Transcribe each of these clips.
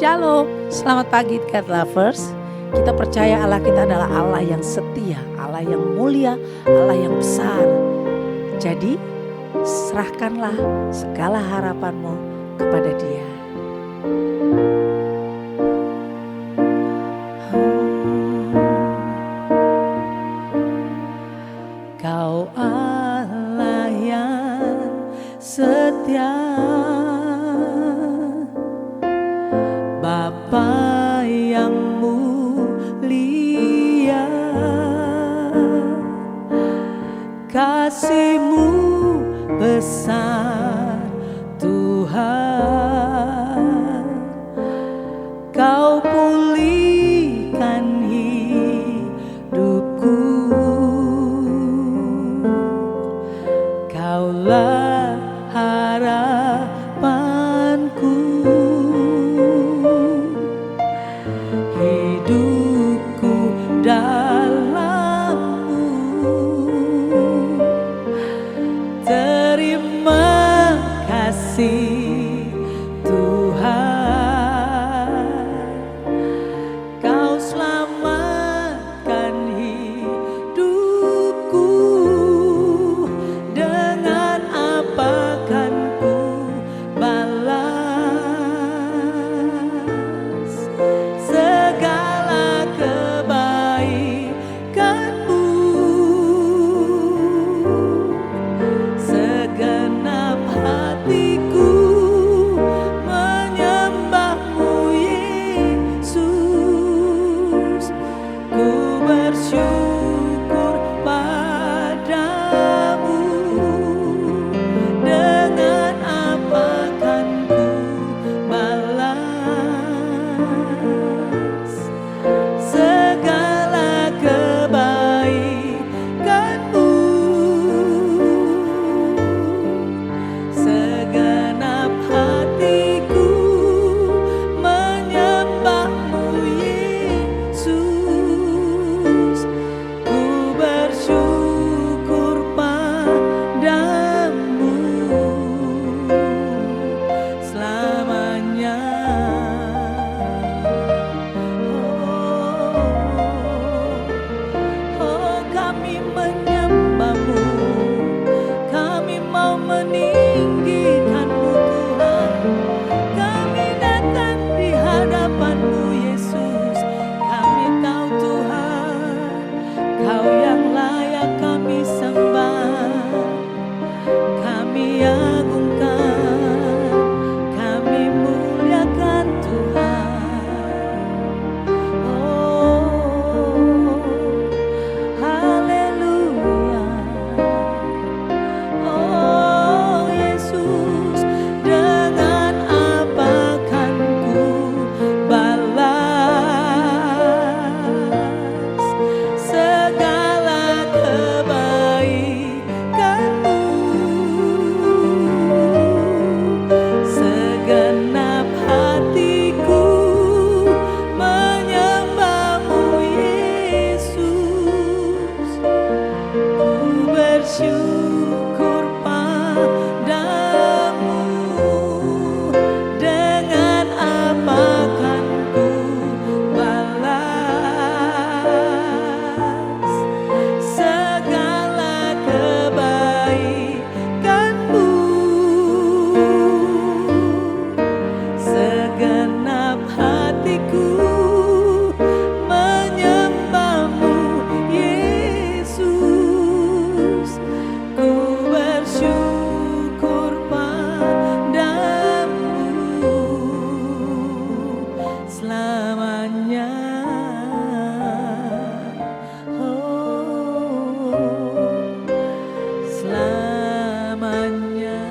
Shalom, selamat pagi God Lovers. Kita percaya Allah kita adalah Allah yang setia, Allah yang mulia, Allah yang besar. Jadi serahkanlah segala harapanmu kepada Dia. Kau Allah yang setia, Bapa yang mulia, kasih-Mu besar Tuhan. Kau pulihkan hidupku, Kaulah harapanku. Hidupku dalam-Mu, terima kasih Tuhan. Kau selamatkan hidupku, dengan apa kan ku balas segala kebaikan-Mu. Segenap hatiku menyembah-Mu Yesus. Ku bersyukur padamu, dengan apa kan ku balas segala kebaikan-Mu. Segenap hatiku menyembah-Mu Yesus. Ku bersyukur padamu selamanya. Oh, kami menyembah-Mu, kami mau meninggikan-Mu Tuhan. Kami datang di hadapan-Mu Yesus. Kami tahu Tuhan, Kau yang layak kami sembah, kami agungkan, kami muliakan Tuhan. Oh, haleluya. Oh Yesus, dengan apa kan ku balas segala kebaikan-Mu. Segenap hatiku menyembah-Mu Yesus. Ku bersyukur padamu, dengan apa kan ku balas segala kebaikan-Mu. Segenap hatiku menyembah-Mu Yesus. Ku bersyukur padamu selamanya. Oh, selamanya.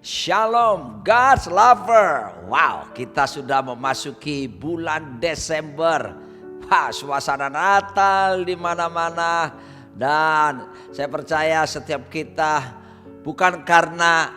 Shalom God's lover. Wow, kita sudah memasuki bulan Desember. Wah, suasana Natal di mana-mana. Dan saya percaya setiap kita bukan karena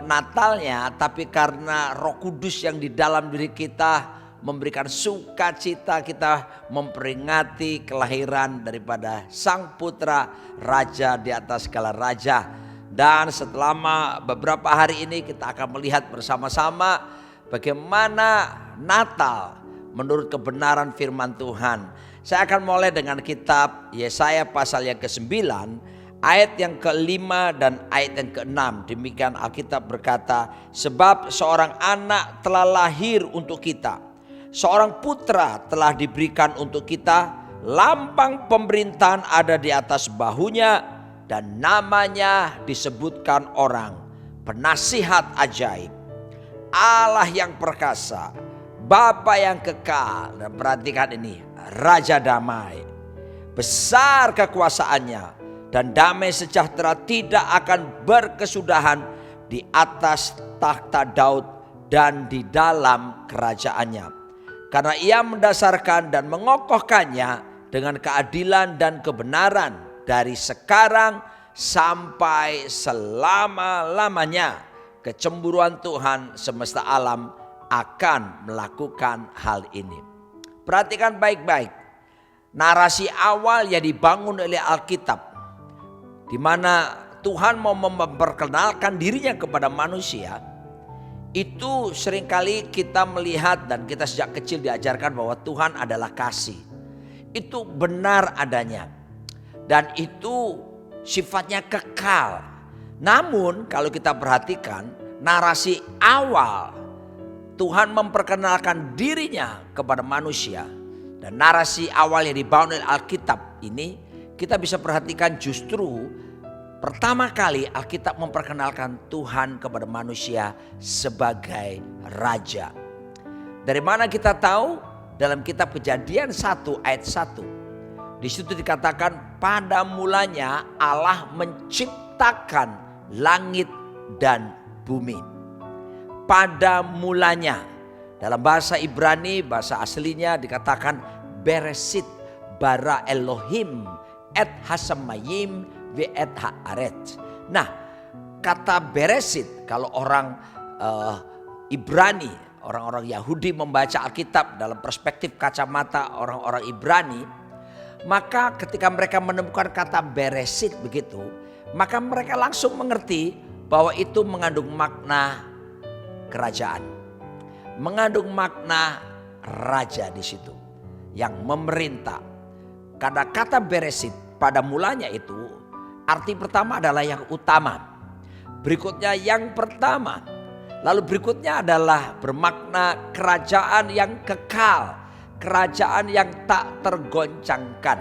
Natalnya, tapi karena Roh Kudus yang di dalam diri kita memberikan sukacita, kita memperingati kelahiran daripada Sang Putra Raja di atas segala raja. Dan selama beberapa hari ini kita akan melihat bersama-sama bagaimana Natal menurut kebenaran firman Tuhan. Saya akan mulai dengan kitab Yesaya pasal yang ke-9, ayat yang ke-5 dan ayat yang ke-6. Demikian Alkitab berkata, sebab seorang anak telah lahir untuk kita, seorang putra telah diberikan untuk kita, lambang pemerintahan ada di atas bahunya, dan namanya disebutkan orang penasihat ajaib, Allah yang perkasa, Bapa yang kekal. Dan perhatikan ini, Raja damai. Besar kekuasaannya dan damai sejahtera tidak akan berkesudahan di atas takhta Daud dan di dalam kerajaannya. Karena ia mendasarkan dan mengokohkannya dengan keadilan dan kebenaran dari sekarang sampai selama-lamanya. Kecemburuan Tuhan semesta alam akan melakukan hal ini. Perhatikan baik-baik. Narasi awal yang dibangun oleh Alkitab, di mana Tuhan mau memperkenalkan dirinya kepada manusia, itu seringkali kita melihat dan kita sejak kecil diajarkan bahwa Tuhan adalah kasih. Itu benar adanya. Dan itu sifatnya kekal. Namun kalau kita perhatikan narasi awal Tuhan memperkenalkan dirinya kepada manusia. Dan narasi awal yang dibangun oleh Alkitab ini kita bisa perhatikan justru pertama kali Alkitab memperkenalkan Tuhan kepada manusia sebagai Raja. Dari mana kita tahu? Dalam kitab Kejadian 1 ayat 1. Di situ dikatakan pada mulanya Allah menciptakan langit dan bumi. Pada mulanya. Dalam bahasa Ibrani, bahasa aslinya dikatakan Beresit bara Elohim et hasamayim ve et haaret. Nah, kata Beresit kalau orang Ibrani, orang-orang Yahudi membaca Alkitab dalam perspektif kacamata orang-orang Ibrani, maka ketika mereka menemukan kata Beresit begitu, maka mereka langsung mengerti bahwa itu mengandung makna kerajaan, mengandung makna raja di situ yang memerintah. Karena kata Beresit pada mulanya itu arti pertama adalah yang utama, berikutnya yang pertama. Lalu berikutnya adalah bermakna kerajaan yang kekal, kerajaan yang tak tergoncangkan.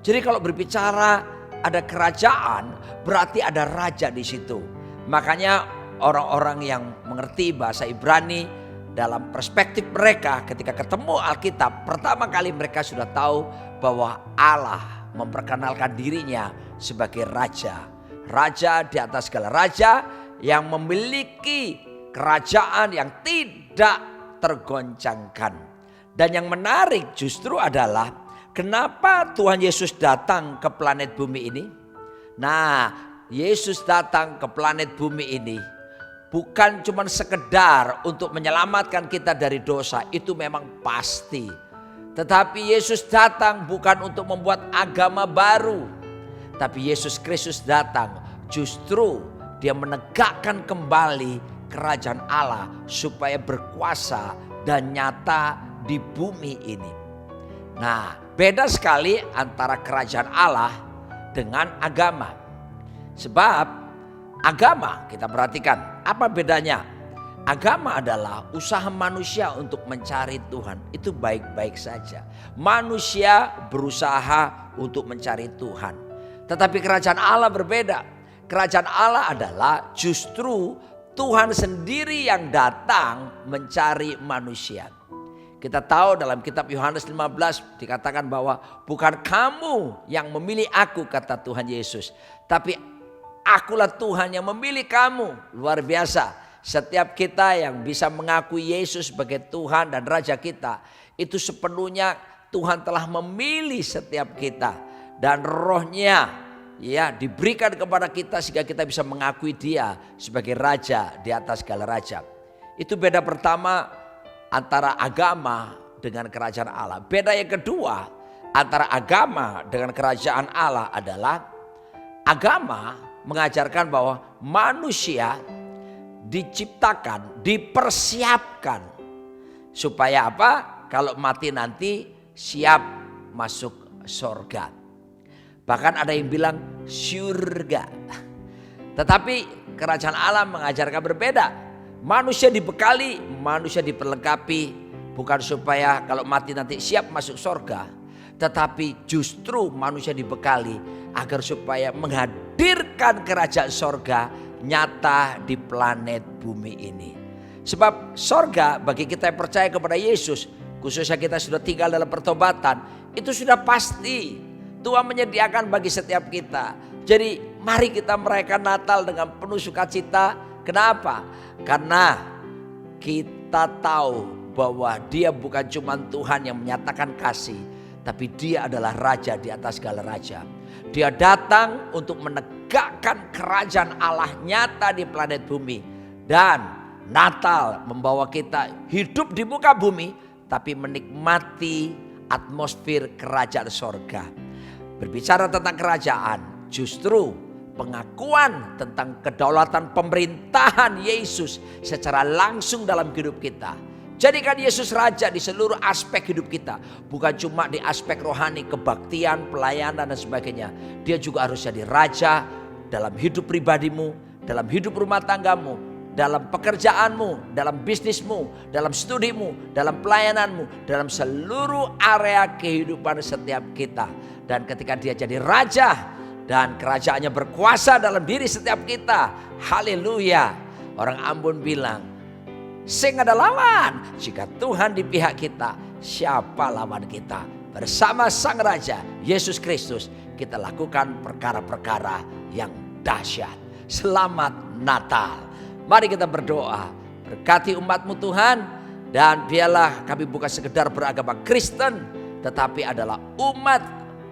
Jadi kalau berbicara ada kerajaan berarti ada raja di situ. Makanya orang-orang yang mengerti bahasa Ibrani dalam perspektif mereka ketika ketemu Alkitab, pertama kali mereka sudah tahu bahwa Allah memperkenalkan dirinya sebagai raja. Raja di atas segala raja yang memiliki kerajaan yang tidak tergoncangkan. Dan yang menarik justru adalah kenapa Tuhan Yesus datang ke planet bumi ini? Nah, Yesus datang ke planet bumi ini bukan cuma sekedar untuk menyelamatkan kita dari dosa, itu memang pasti. Tetapi Yesus datang bukan untuk membuat agama baru. Tapi Yesus Kristus datang justru dia menegakkan kembali kerajaan Allah supaya berkuasa dan nyata di bumi ini. Nah, beda sekali antara kerajaan Allah dengan agama. Sebab agama, kita perhatikan apa bedanya? Agama adalah usaha manusia untuk mencari Tuhan. Itu baik-baik saja. Manusia berusaha untuk mencari Tuhan. Tetapi kerajaan Allah berbeda. Kerajaan Allah adalah justru Tuhan sendiri yang datang mencari manusia. Kita tahu dalam kitab Yohanes 15 dikatakan bahwa bukan kamu yang memilih aku, kata Tuhan Yesus, tapi akulah Tuhan yang memilih kamu. Luar biasa. Setiap kita yang bisa mengakui Yesus sebagai Tuhan dan Raja kita, itu sepenuhnya Tuhan telah memilih setiap kita. Dan rohnya ya diberikan kepada kita sehingga kita bisa mengakui dia sebagai raja di atas segala raja. Itu beda pertama antara agama dengan kerajaan Allah. Beda yang kedua antara agama dengan kerajaan Allah adalah agama mengajarkan bahwa manusia diciptakan, dipersiapkan. Supaya apa? Kalau mati nanti siap masuk surga. Bahkan ada yang bilang surga. Tetapi kerajaan Allah mengajarkan berbeda. Manusia dibekali, manusia diperlengkapi. Bukan supaya kalau mati nanti siap masuk surga. Tetapi justru manusia dibekali agar supaya menghadirkan kerajaan surga nyata di planet bumi ini. Sebab surga bagi kita yang percaya kepada Yesus, khususnya kita sudah tinggal dalam pertobatan, itu sudah pasti Tuhan menyediakan bagi setiap kita. Jadi mari kita merayakan Natal dengan penuh sukacita. Kenapa? Karena kita tahu bahwa Dia bukan cuma Tuhan yang menyatakan kasih, tapi Dia adalah Raja di atas segala raja. Dia datang untuk menegakkan kerajaan Allah nyata di planet bumi. Dan Natal membawa kita hidup di muka bumi, tapi menikmati atmosfer kerajaan sorga. Berbicara tentang kerajaan, justru pengakuan tentang kedaulatan pemerintahan Yesus secara langsung dalam hidup kita. Jadikan Yesus Raja di seluruh aspek hidup kita. Bukan cuma di aspek rohani, kebaktian, pelayanan dan sebagainya. Dia juga harus jadi Raja dalam hidup pribadimu, dalam hidup rumah tanggamu, dalam pekerjaanmu, dalam bisnismu, dalam studimu, dalam pelayananmu, dalam seluruh area kehidupan setiap kita. Dan ketika Dia jadi Raja dan kerajaannya berkuasa dalam diri setiap kita, haleluya. Orang Ambon bilang, sing ada lawan, jika Tuhan di pihak kita, siapa lawan kita? Bersama Sang Raja Yesus Kristus kita lakukan perkara-perkara yang dahsyat. Selamat Natal. Mari kita berdoa. Berkati umat-Mu Tuhan. Dan biarlah kami bukan sekedar beragama Kristen, tetapi adalah umat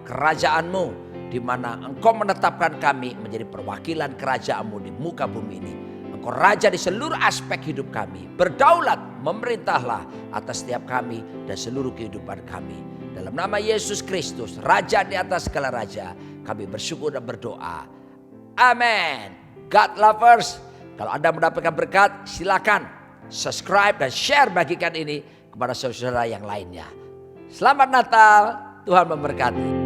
kerajaan-Mu, di mana Engkau menetapkan kami menjadi perwakilan kerajaan-Mu di muka bumi ini. Engkau Raja di seluruh aspek hidup kami. Berdaulat, memerintahlah atas setiap kami dan seluruh kehidupan kami. Dalam nama Yesus Kristus, Raja di atas segala raja, kami bersyukur dan berdoa. Amin. God lovers, kalau Anda mendapatkan berkat, silakan subscribe dan share, bagikan ini kepada saudara yang lainnya. Selamat Natal, Tuhan memberkati.